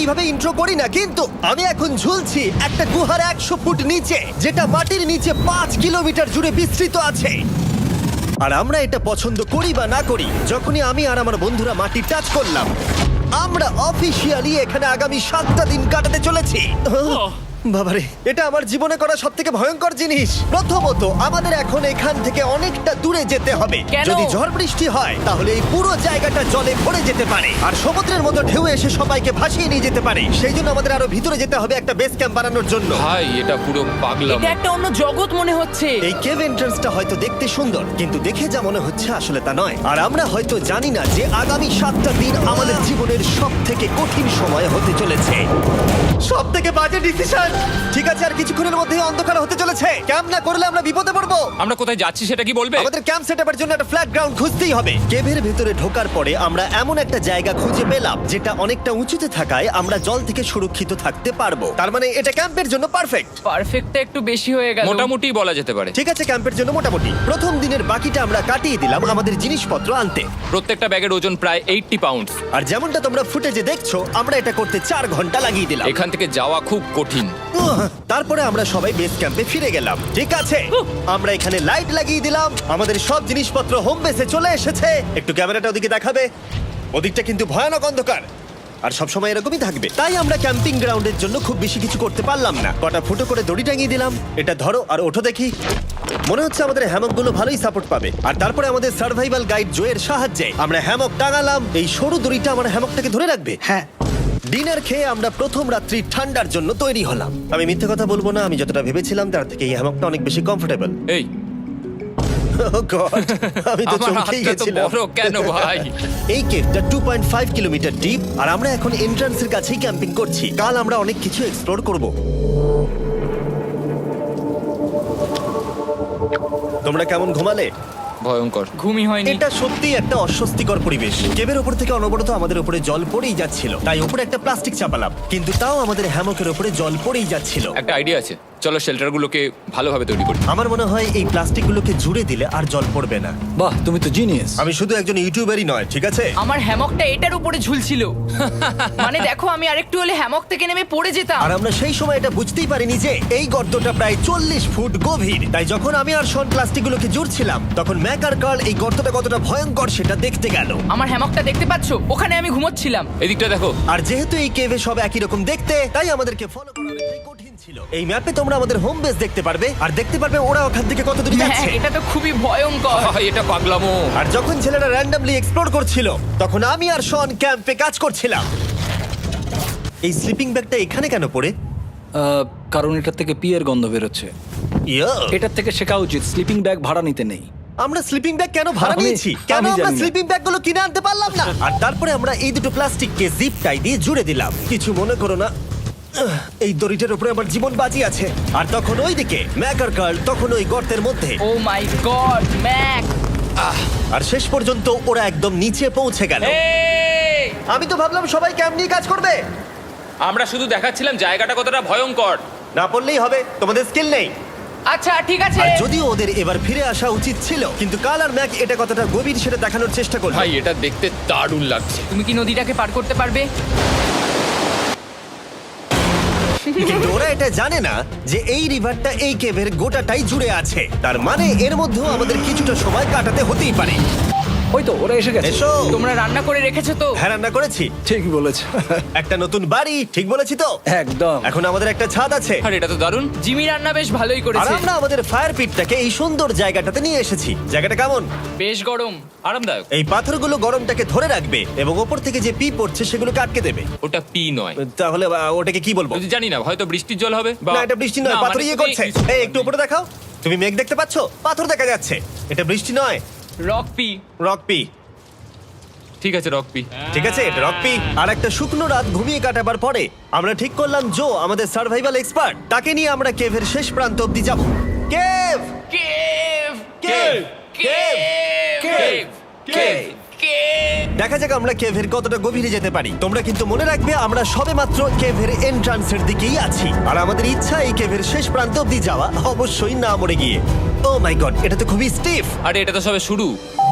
এইভাবে ইন্ট্রো করি না, কিন্তু আমি এখন ঝুলছি একটা গুহার 100 ফুট নিচে, যেটা মাটির নিচে 5 কিলোমিটার জুড়ে বিস্তৃত আছে। আর আমরা এটা পছন্দ করি বা না করি, যখনই আমি আর আমার বন্ধুরা মাটি টাচ করলাম, আমরা অফিসিয়ালি এখানে আগামী 7টা দিন কাটাতে চলেছি। বাবারে, এটা আমার জীবনে করা সবথেকে ভয়ঙ্কর জিনিস। প্রথমত, আমাদের এখন এখান থেকে অনেকটা দূরে যেতে হবে। কেন? যদি ঝড় বৃষ্টি হয় তাহলে এই পুরো জায়গাটা জলে ভরে যেতে পারে, আর সমুদ্রের মতো ঢেউ এসে সবাইকে ভাসিয়ে নিয়ে যেতে পারে। সেই জন্য আমাদের আরো ভিতরে যেতে হবে একটা বেস ক্যাম্প বানানোর জন্য। ভাই এটা পুরো পাগলাম। এটা একটা অন্য জগৎ মনে হচ্ছে। এই কেভ এন্ট্রান্সটা হয়তো দেখতে সুন্দর, কিন্তু দেখে যা মনে হচ্ছে আসলে তা নয়। আর আমরা হয়তো জানি না যে আগামী 7টা দিন আমাদের জীবনের সব থেকে কঠিন সময় হতে চলেছে। সব থেকে বাজে ডিসিশন। ঠিক আছে, আর কিছুক্ষণের মধ্যেই অন্ধকার হতে চলেছে। ক্যাম্প না করলে আমরা বিপদে পড়বো। আমরা কোথায় যাচ্ছি সেটা কি বলবে? আমাদের ক্যাম্প সেটআপের জন্য একটা ফ্ল্যাট গ্রাউন্ড খুঁজতেই হবে। কেভের ভেতরে ঢোকার পরে আমরা এমন একটা জায়গা খুঁজে পেলাম যেটা অনেকটা উঁচুতে থাকায় আমরা জল থেকে সুরক্ষিত থাকতে পারবো। তার মানে এটা ক্যাম্পের জন্য পারফেক্ট। পারফেক্টটা একটু বেশি হয়ে গেল। মোটামুটি বলা যেতে পারে। ঠিক আছে, ক্যাম্পের জন্য মোটামুটি। প্রথম দিনের বাকিটা আমরা কাটিয়ে দিলাম আমাদের জিনিসপত্র আনতে। প্রত্যেকটা ব্যাগের ওজন প্রায় 80 পাউন্ডস। আর যেমনটা তোমরা ফুটেজে দেখছো, আমরা এটা করতে 4 ঘন্টা লাগিয়ে দিলাম। এখান থেকে যাওয়া খুব কঠিন। তারপরে আমরা সবাই বেস ক্যাম্পে ফিরে গেলাম। ঠিক আছে, আমরা এখানে লাইট লাগিয়ে দিলাম। আমাদের সব জিনিসপত্র হোম বেসে চলে এসেছে। একটু ক্যামেরাটা ওদিকে দেখাবে? ওদিকটা কিন্তু ভয়ানক অন্ধকার, আর সবসময় এরকমই থাকবে। তাই আমরা ক্যাম্পিং গ্রাউন্ডের জন্য খুব বেশি কিছু করতে পারলাম না। কটা ফুটো করে দড়ি টাঙিয়ে দিলাম। এটা ধরো আর ওঠো দেখি। মনে হচ্ছে আমাদের হ্যামকগুলো ভালোই সাপোর্ট পাবে। আর তারপরে আমাদের সার্ভাইভাল গাইড জোয়ের সাহায্যে আমরা হ্যামক টাঙালাম। এই সরু দড়িটা আমার হ্যামকটাকে ধরে রাখবে। হ্যাঁ, ডিনার খেয়ে আমরা প্রথম রাত্রি ঠান্ডার জন্য তৈরি হলাম। আমি মিথ্যে কথা বলবো না, আমি যতটা ভেবেছিলাম তার থেকে এই হ্যামকটা অনেক বেশি কমফোর্টেবল। এই আমি তো আমার চমকেই হাতটা তো গেছিলাম। বড় কেন ভাই? এই কেভটা 2.5 কিলোমিটার ডিপ, আর আমরা এখন এন্ট্রান্সের কাছেই ক্যাম্পিং করছি। কাল আমরা অনেক কিছু এক্সপ্লোর করব। তোমরা কেমন ঘুমালে? ভয়ঙ্কর। ঘুমই হয়নি। এটা সত্যি একটা অস্বস্তিকর পরিবেশ। কেবের ওপর থেকে অনবরত আমাদের উপরে জল পড়েই যাচ্ছিল, তাই উপরে একটা প্লাস্টিক চাপালাম, কিন্তু তাও আমাদের হ্যামকের উপরে জল পড়েই যাচ্ছিল। একটা আইডিয়া আছে, চলো শেল্টারগুলোকে ভালোভাবে তৈরি করি। আমার মনে হয় এই প্লাস্টিকগুলোকে জুড়ে দিলে আর জল পড়বে না। বাহ, তুমি তো জিনিয়াস। আমি শুধু একজন ইউটিউবারই নয়, ঠিক আছে? আমার হ্যামকটা এটার উপরে ঝুলছিল। মানে দেখো, আমি আরেকটু হলে হ্যামক থেকে নেমে পড়ে যেতাম। আর আমরা সেই সময় এটা বুঝতেই পারিনি যে এই গর্তটা প্রায় 40 ফুট গভীর। তাই যখন আমি আর শন প্লাস্টিকগুলোকে জুড়ছিলাম, তখন ম্যাক আর কার্ল এই গর্তটা কতটা ভয়ঙ্কর সেটা দেখতে গেল। আমার হ্যামকটা দেখতে পাচ্ছো? ওখানে আমি ঘুমোচ্ছিলাম। এদিকটা দেখো। আর যেহেতু এই কেভে সব একই রকম দেখতে, তাই আমাদেরকে ফলো করা অনেকটাই কঠিন ছিল। এই ম্যাপে তোমরা আমাদের হোম বেস দেখতে পারবে, আর দেখতে পারবে ওরা ওখান থেকে কত দূর হ্যাঁ, যাচ্ছে। এটা তো খুবই ভয়ঙ্কর। ভাই এটা পাগলামো। আর যখন ছেলেরা র্যান্ডমলি এক্সপ্লোর করছিল, তখন আমি আর শন ক্যাম্পে কাজ করছিলাম। এই স্লিপিং ব্যাগটা এখানে কেন পড়ে? কারণ এটার থেকে পিয়ের গন্ধ বেরোচ্ছে। ইয়া, এটার থেকে শেখা উচিত স্লিপিং ব্যাগ ভাড়া নিতে নেই। আমরা স্লিপিং ব্যাগ কেন ভাড়া আমি- নিয়েছি? কেন আমি আমরা জানি না। স্লিপিং ব্যাগগুলো কিনে আনতে পারলাম না? আর তারপরে আমরা এই দুটো প্লাস্টিককে জিপ টাই দিয়ে জুড়ে দিলাম। কিছু মনে করো না, এই দড়িটার উপরে আমার জীবন বাজি আছে। আর তখন ওইদিকে ম্যাক আর কার্ল তখন ওই গর্তের মধ্যে। ও মাই গড, ম্যাক! আর শেষ পর্যন্ত ওরা একদম নিচে পৌঁছে গেল। এই! আমি তো ভাবলাম সবাই ক্যাম্প নিয়ে কাজ করবে। আমরা শুধু দেখাচ্ছিলাম জায়গাটা কতটা ভয়ঙ্কর। না পড়লেই হবে, তোমাদের স্কিল নেই। আচ্ছা ঠিক আছে। আর যদিও ওদের এবার ফিরে আসা উচিত ছিল, কিন্তু কাল আর ম্যাক এটা কতটা গভীর সেটা দেখানোর চেষ্টা করলো। ভাই এটা দেখতে দারুণ লাগছে। তুমি কি নদীটাকে পার করতে পারবে? কিন্তু ওরা এটা জানে না যে এই রিভারটা এই কেভের গোটাটাই জুড়ে আছে। তার মানে এর মধ্যেও আমাদের কিছুটা সময় কাটাতে হতেই পারে। ওই তো ওরা এসে গেছে। এসো। তোমরা রান্না করে রেখেছো তো? হ্যাঁ, রান্না করেছি। ঠিক বলেছ। একটা নতুন বাড়ি, ঠিক বলেছি তো? একদম। এখন আমাদের একটা ছাদ আছে। আর এটা তো দারুণ। জিমি রান্না বেশ ভালোই আর করেছে। আমরা আমাদের ফায়ার পিটটাকে এই সুন্দর জায়গাটাতে নিয়ে এসেছি। জায়গাটা কেমন? বেশ গরম। আরামদায়ক। এই পাথরগুলো গরমটাকে ধরে রাখবে এবং ওপর থেকে যে পি পড়ছে সেগুলোকে আটকে দেবে। ওটা পি নয়। তাহলে ওটাকে কি বলবো? যদি জানি না, হয়তো বৃষ্টির জল হবে বা না, এটা বৃষ্টি নয়, না, পাথর মানে ইয়ে তুমি- করছে। এই একটু উপরে দেখাও। তুমি মেঘ দেখতে পাচ্ছো? পাথর দেখা যাচ্ছে। এটা বৃষ্টি নয়, রক পি। Rock P. ঠিক আছে, রক পি। ঠিক আছে, এটা রক পি। আর একটা শুকনো রাত ঘুমিয়ে কাটাবার পরে আমরা ঠিক করলাম জো আমাদের সার্ভাইভাল এক্সপার্ট, তাকে নিয়ে আমরা কেভের শেষ প্রান্ত অব্দি যাব। Cave, cave! Cave, cave, cave! Cave. দেখা যাক আমরা কেভের কতটা গভীরে যেতে পারি। তোমরা কিন্তু মনে রাখবে আমরা সবেমাত্র কেভের এন্ট্রান্সের দিকেই আছি, আর আমাদের ইচ্ছা এই কেভের শেষ প্রান্ত অব্দি যাওয়া, অবশ্যই না মরে গিয়ে। ও মাই গড, এটা তো খুবই স্টিফ। আরে এটা তো সবে শুরু।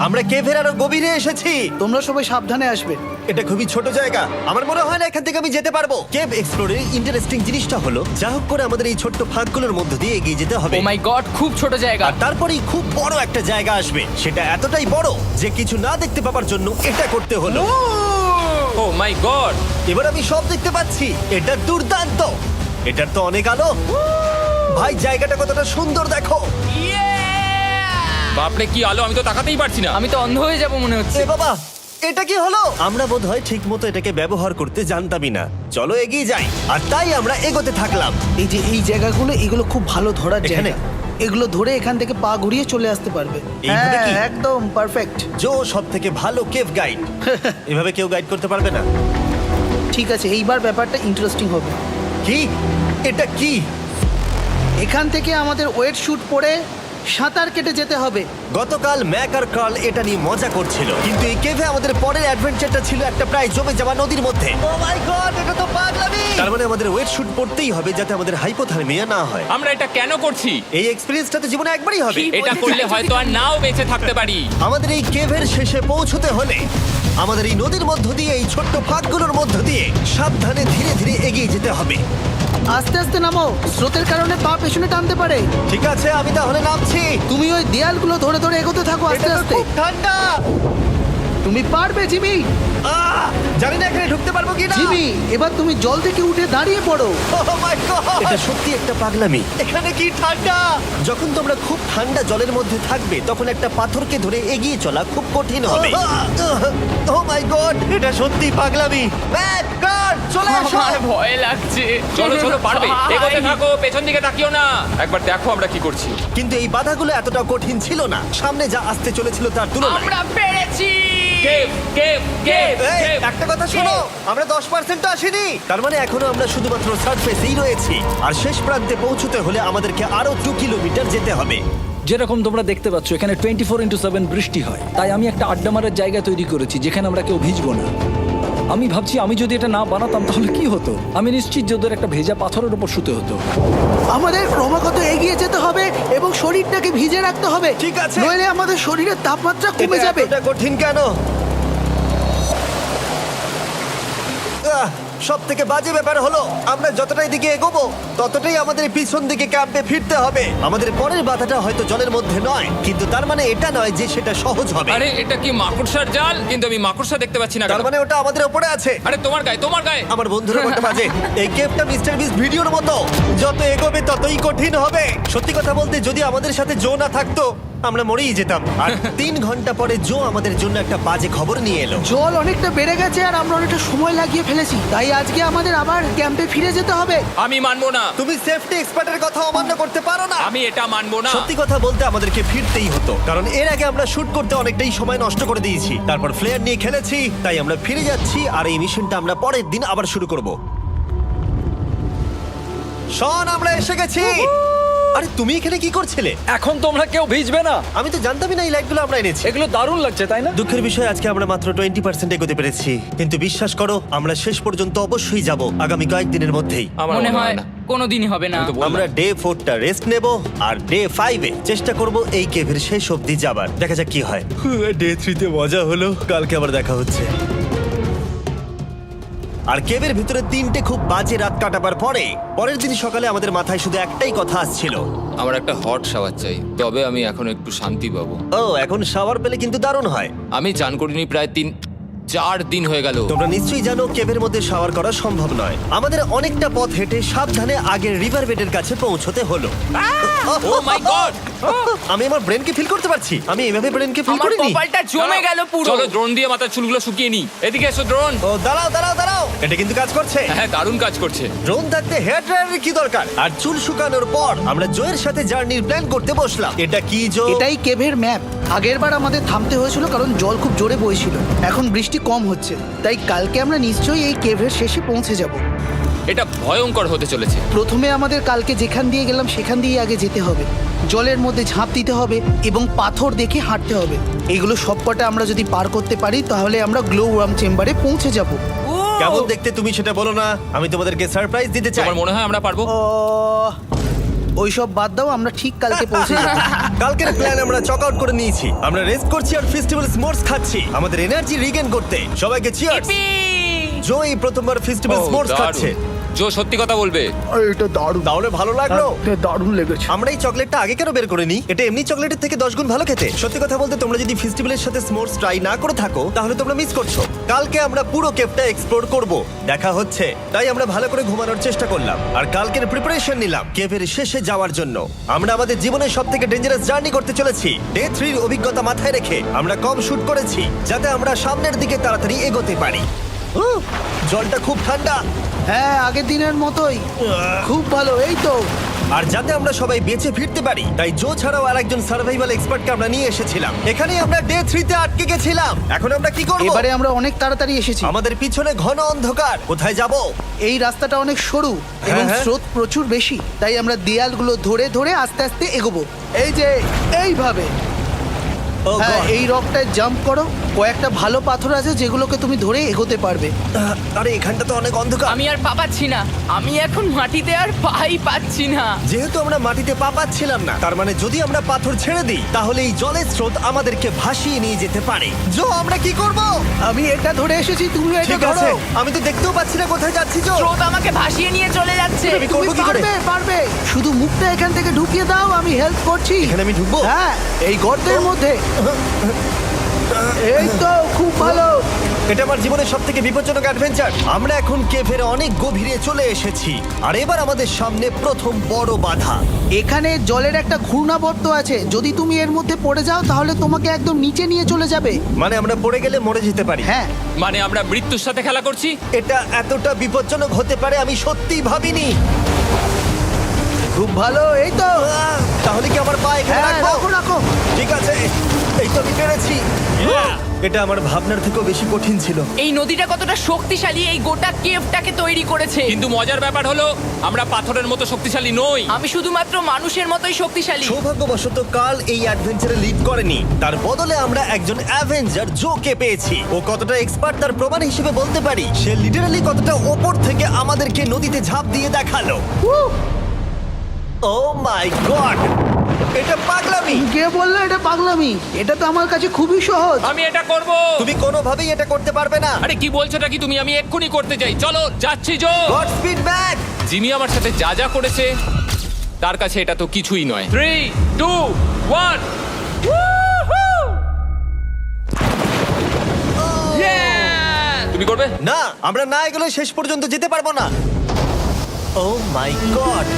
আমরা কেভের আরো গভীরে এসেছি। তোমরা সবাই সাবধানে আসবে। এটা খুবই ছোট জায়গা, আমার মনে হয় না এখান থেকে আমি যেতে পারবো। কেভ এক্সপ্লোরের ইন্টারেস্টিং জিনিসটা হলো যা হোক করে আমাদের এই ছোট্ট ফাঁকগুলোর মধ্য দিয়ে এগিয়ে যেতে হবে। ও মাই গড, খুব ছোট জায়গা। আর তারপরেই খুব বড় একটা জায়গা আসবে, সেটা এতটাই বড় যে কিছু না দেখতে পাওয়ার জন্য এটা করতে হলো। ও মাই গড! এবার আমি সব দেখতে পাচ্ছি, এটা দুর্দান্ত। এটার তো অনেক আলো। ভাই জায়গাটা কতটা সুন্দর দেখো। বাপরে কি আলো, আমি তো তাকাতেই পারছি না। আমি তো অন্ধ হয়ে যাব মনে হচ্ছে। এ বাবা, এটা কি হলো? আমরা বোধহয় ঠিক মতো এটাকে ব্যবহার করতে জানতামই না। চলো এগিয়ে যাই। আর তাই আমরা এগোতে থাকলাম। এই যে এই জায়গাগুলো, এগুলো খুব ভালো ধরার এখানে? জায়গা। এগুলো ধরে এখান থেকে পা ঘুরিয়ে চলে আসতে পারবে। এইভাবে কি? হ্যাঁ, একদম পারফেক্ট। জো সব থেকে ভালো কেভ গাইড। এভাবে কেউ গাইড করতে পারবে না। ঠিক আছে, এইবার ব্যাপারটা ইন্টারেস্টিং হবে। কি? এটা কি? এখান থেকে আমাদের ওয়েট শুট পরে সাঁতার কেটে যেতে হবে। গতকাল ম্যাক আর কার্ল এটা নিয়ে মজা করছিল, কিন্তু এই কেভে আমাদের পরের অ্যাডভেঞ্চারটা ছিল একটা প্রায় জমে যাওয়া নদীর মধ্যে। ও মাই গড, এটা তো পাগলামি! তার মানে আমাদের ওয়েট শুট পড়তেই হবে যাতে আমাদের হাইপোথার্মিয়া না হয়। আমরা এটা কেন করছি? এই এক্সপেরিয়েন্সটা তো জীবনে একবারই হবে। কি? এটা করলে হয়তো আর নাও বেঁচে থাকতে পারি। আমাদের এই কেভের শেষে পৌঁছতে হলে আমাদের এই নদীর মধ্য দিয়ে, এই ছোট্ট ফাঁকগুলোর মধ্য দিয়ে সাবধানে ধীরে ধীরে এগিয়ে যেতে হবে। আস্তে আস্তে নামো, স্রোতের কারণে পা পেছনে টানতে পারে। ঠিক আছে, আমি তাহলে নামছি। তুমি ওই দেয়ালগুলো ধরে ধরে এগোতে থাকো আস্তে এটা তো আস্তে। খুব ঠান্ডা। তুমি পারবে জিমি। জানি না এখানে ঢুকতে পারবো কিনা। জিমি, এবার তুমি জল থেকে উঠে দাঁড়িয়ে পড়ো। এটা সত্যি একটা পাগলামি। এখানে কি ঠান্ডা! যখন তোমরা খুব ঠান্ডা জলের মধ্যে থাকবে তখন একটা পাথরকে ধরে এগিয়ে চলা খুব কঠিন হবে। ও মাই গড, এটা সত্যি পাগলামি। ম্যাক, গড, চলে আসো। আমার ভয় লাগছে। চলো চলো, পারবে। ভাই। এগোতে থাকো, পেছন দিকে তাকিও না। একবার দেখো আমরা কি করছি। কিন্তু এই বাধাগুলো এতটা কঠিন ছিল না সামনে যা আসতে চলেছিল তার তুলনায়। আমরা পেরেছি। কেভ কেভ কেভ এই, একটা কথা শোনো, আমরা 10% আসিনি। তার মানে এখনো আমরা শুধুমাত্র সার্ফেসেই রয়েছি, আর শেষ প্রান্তে পৌঁছতে হলে আমাদেরকে আরো 2 কিলোমিটার যেতে হবে। যেরকম তোমরা দেখতে পাচ্ছ এখানে 24/7 বৃষ্টি হয়, তাই আমি একটা আড্ডা মারার জায়গা তৈরি করেছি যেখানে আমরা কেউ ভিজবো না। আমি ভাবছি আমি যদি এটা না বানাতাম তাহলে কি হতো। আমি নিশ্চিত যে ওদের একটা ভেজা পাথরের উপর শুতে হতো। আমাদের ক্রমাগত এগিয়ে যেতে হবে এবং শরীরটাকে ভিজে রাখতে হবে। ঠিক আছে। নইলে আমাদের শরীরের তাপমাত্রা কমে এটা যাবে। এতটা কঠিন কেন? সব থেকে বাজে ব্যাপার হলো আমরা যতটাই দিকে এগোবো ততটাই আমাদের পিছন দিকে ক্যাম্পে ফিরতে হবে। আমাদের পরের বাধাটা হয়তো জলের মধ্যে নয়, কিন্তু তার মানে এটা নয় যে সেটা সহজ হবে। আরে এটা কি মাকড়সার জাল? কিন্তু আমি মাকড়সা দেখতে পাচ্ছি না কেন? তার মানে ওটা আমাদের উপরে আছে। আরে তোমার গায়ে, তোমার গায়ে। আমার বন্ধুরা বলতে বাজে, এই কেভটা মিস্টার বিস্ট ভিডিওর মতো, যত এগোবে ততই কঠিন হবে। সত্যি কথা বলতে যদি আমাদের সাথে জো না থাকতো আমরা মরেই যেতাম। আর 3 ঘন্টা পরে জো আমাদের জন্য একটা বাজে খবর নিয়ে এলো। জল অনেকটা বেড়ে গেছে আর আমরা অনেকটা সময় লাগিয়ে ফেলেছি, তাই আজকে আমাদের আবার ক্যাম্পে ফিরে যেতে হবে। আমি মানবো না। তুমি সেফটি এক্সপার্টের কথা অমান্য করতে পারো না। আমি এটা মানবো না। সত্যি কথা বলতে আমাদেরকে ফিরতেই হতো, কারণ এর আগে আমরা শুট করতে অনেকটাই সময় নষ্ট করে দিয়েছি। তারপর ফ্লেয়ার নিয়ে খেলেছি, তাই আমরা ফিরে যাচ্ছি আর এই মিশনটা আমরা পরের দিন আবার শুরু করব। শন, আমরা এসে গেছি। আরে তুমি এখানে কি করছিলে? এখন তোমরা কেউ ভিজবে না। আমি তো জানতামই না এই লাইটগুলো আমরা এনেছি। এগুলো দারুণ লাগছে তাই না? দুঃখের বিষয় আজকে আমরা মাত্র 20% এগোতে পেরেছি, কিন্তু বিশ্বাস করো আমরা শেষ পর্যন্ত অবশ্যই যাব আগামী কয়েকদিনের মধ্যেই। আমার মনে হয় না। কোনোদিনই হবে না। আমি তো বললাম। আমরা ডে 4টা রেস্ট নেব আর ডে 5-এ চেষ্টা করব এই কেভের শেষ অবধি যাবার। দেখা যাক কি হয়। ডে 3-তে মজা হলো, কালকে আবার দেখা হচ্ছে। আর কেভের ভিতরে 3টে খুব বাজে রাত কাটাবার পরে পরের দিন সকালে আমাদের মাথায় শুধু একটাই কথা আসছিল, আমার একটা হট শাওয়ার চাই, তবে আমি এখন একটু শান্তি পাবো। ও এখন শাওয়ার পেলে কিন্তু দারুণ হয়। আমি চান করিনি প্রায় 3-4 দিন হয়ে গেল। তোমরা নিশ্চয়ই জানো কেভের মধ্যে শাওয়ার করা সম্ভব নয়। আমাদের অনেকটা পথ হেঁটে সাবধানে আগের রিভার বেডের কাছে পৌঁছতে হলো। ও মাই গড! আমি আমার ব্রেনকে ফিল করতে পারছি। আমি এভাবে ব্রেনকে ফিল আমার করিনি। কপালটা জমে গেল পুরো। চলো ড্রোন দিয়ে মাথার চুলগুলো শুকিয়ে নি। এদিকে এসো ড্রোন। ও দাঁড়াও দাঁড়াও দাঁড়াও, এটা কিন্তু কাজ করছে। হ্যাঁ, দারুণ কাজ করছে। ড্রোন থাকতে হেয়ার ড্রায়ারের কি দরকার? আর চুল শুকানোর পর আমরা জয়ের সাথে জার্নির প্ল্যান করতে বসলাম। এটা কি জো? এটাই কেভের ম্যাপ। আগেরবার আমাদের থামতে হয়েছিল কারণ জল খুব জোরে বইছিল। এখন বৃষ্টি কম হচ্ছে, তাই কালকে আমরা নিশ্চয়ই এই কেভের শেষে পৌঁছে যাব। এটা ভয়ঙ্কর হতে চলেছে। প্রথমে আমাদের কালকে যেখান দিয়ে গেলাম সেখান দিয়ে আগে যেতে হবে। জলের মধ্যে ঝাঁপ দিতে হবে এবং পাথর দেখে হাঁটতে হবে। এগুলো সবকটা আমরা যদি পার করতে পারি তাহলে আমরা গ্লো ওয়ার্ম চেম্বারে পৌঁছে যাব। কেমন দেখতে তুমি সেটা বলো না, আমি তোমাদেরকে সারপ্রাইজ দিতে চাই। তোমার মনে হয় আমরা পারবো? ওইসব বাদ দাও, আমরা ঠিক কালকে পৌঁছে যাবো। কালকের প্ল্যান আমরা চক আউট করে নিয়েছি। আমরা রেস্ট করছি আর ফেস্টিভ্যাল স্মোর্স খাচ্ছি আমাদের এনার্জি রিগেন করতে। সবাইকে চিয়ার্স। Yippee! জো এই প্রথমবার ফেস্টিভ্যাল ও, স্মোর্স দারুণ। খাচ্ছে। জো সত্যি কথা বলবে। এটা দারুণ, তাহলে ভালো লাগলো? দারুণ লেগেছে। আমরা এই চকলেটটা আগে কেন বের করে নিই? এটা এমনি চকলেটের থেকে 10 গুণ ভালো খেতে। সত্যি কথা বলতে তোমরা যদি ফেস্টিভ্যালের সাথে স্মোর্স ট্রাই না করে থাকো তাহলে তোমরা মিস করছো। কালকে আমরা পুরো কেভটা এক্সপ্লোর করব, দেখা হচ্ছে। তাই আমরা ভালো করে ঘুমানোর চেষ্টা করলাম আর কালকের প্রিপারেশন নিলাম কেভের শেষে যাওয়ার জন্য। আমরা আমাদের জীবনের সবথেকে ডেঞ্জারাস জার্নি করতে চলেছি। ডে 3 এর অভিজ্ঞতা মাথায় রেখে আমরা কম শুট করেছি যাতে আমরা সামনের দিকে তাড়াতাড়ি এগোতে পারি। উহ, জলটা খুব ঠান্ডা। হ্যাঁ, আগের দিনের মতোই খুব ভালো। এই তো আর যাতে আমরা সবাই বেঁচে ফিরতে পারি তাই জো ছাড়াও আরেকজন সার্ভাইভাল এক্সপার্টকে আমরা নিয়ে এসেছিলাম। এখানেই আমরা ডে 3 তে আটকে গেছিলাম। এখন আমরা কি করব? এবারে আমরা অনেক তাড়াতাড়ি এসেছি। আমাদের পিছনে ঘন অন্ধকার। কোথায় যাব? এই রাস্তাটা অনেক সরু এবং হ্যাঁ। স্রোত প্রচুর বেশি, তাই আমরা দেয়ালগুলো ধরে ধরে আস্তে আস্তে এগোবো। এই যে এইভাবে। Oh হ্যাঁ, God! এই রকটায় জাম্প করো। কয়েকটা ভালো পাথর আছে যেগুলোকে তুমি ধরে এগোতে পারবে। আরে এখানটা তো অনেক অন্ধকার। আমি আর পা পাচ্ছি না, আমি এখন মাটিতে আর পাই পাচ্ছি না। যেহেতু আমরা মাটিতে পা পাচ্ছিলাম না তার মানে যদি আমরা পাথর ছেড়ে দিই তাহলে এই জলের স্রোত আমাদেরকে ভাসিয়ে নিয়ে যেতে পারে। জো আমরা কি করব? আমি এটা ধরে এসেছি, তুমি এটা ঠিক আছে, ধরো। আমি তো দেখতেও পাচ্ছি না কোথায় যাচ্ছি। জো স্রোত আমাকে ভাসিয়ে নিয়ে চলে যাচ্ছে। আমি তুমি করবো কি করে? পারবে, পারবে। শুধু মুখটা এখান থেকে ঢুকিয়ে দাও, আমি হেল্প করছি। এখানে আমি ঢুকবো? হ্যাঁ, এই গর্তের মধ্যে। এই তো খুব ভালো। এটা আমার জীবনের সবথেকে বিপজ্জনক অ্যাডভেঞ্চার। আমরা এখন কেভের অনেক গভীরে চলে এসেছি আর এবার আমাদের সামনে প্রথম বড় বাধা। এখানে জলের একটা ঘূর্ণাবর্ত আছে, যদি তুমি এর মধ্যে পড়ে যাও তাহলে তোমাকে একদম নিচে নিয়ে চলে যাবে। মানে আমরা পড়ে গেলে মরে যেতে পারি। হ্যাঁ, মানে আমরা মৃত্যুর সাথে খেলা করছি। এটা এতটা বিপজ্জনক হতে পারে আমি সত্যিই ভাবিনি। খুব ভালো। এই তো। তাহলে কি আমার পা এখানে হ্যাঁ, রাখবো? রাখো রাখো। ঠিক আছে, এই তো আমি পেরেছি। এটা আমার ভাবনার থেকেও বেশি কঠিন ছিল। এই নদীটা কতটা শক্তিশালী এই গোটা কেভটাকে তৈরি করেছে। কিন্তু মজার ব্যাপার হলো আমরা পাথরের মতো শক্তিশালী নই। আমি শুধুমাত্র মানুষের মতোই শক্তিশালী। সৌভাগ্যবশত কাল এই অ্যাডভেঞ্চারে লিড করেনি, তার বদলে আমরা একজন অ্যাভেঞ্জার জোকে পেয়েছি। ও কতটা এক্সপার্ট তার প্রমাণ হিসেবে বলতে পারি। সে লিটারালি কতটা ওপর থেকে আমাদেরকে নদীতে ঝাঁপ দিয়ে দেখালো। ও মাই গড, এটা পাগলামি। কে বললো এটা পাগলামি? এটা তো আমার কাছে খুবই সহজ। আমি এটা করব। তুমি কোনোভাবেই এটা করতে পারবে না। আরে কি বলছোটা কি তুমি? আমি এক্ষুনি করতে চাই। চলো যাচ্ছি Joe. God speed back. Jimmy আমার সাথে যা যা করেছে তার কাছে এটা তো কিছুই নয়। 3, 2, 1। তুমি করবে? না, আমরা না এগুলো শেষ পর্যন্ত যেতে পারবো না। ও মাই গড,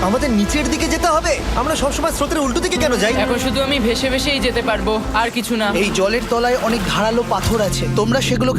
আমাদের নিচের দিকে যেতে হবে। আমরা সবসময় স্রোতের উল্টো দিকে কেন যাই? এখন শুধু আমি ভেসে ভেসেই যেতে পারবো, আর কিছু না। এই জলের তলায় অনেক ধারালো পাথর আছে, তোমরা সেগুলোকে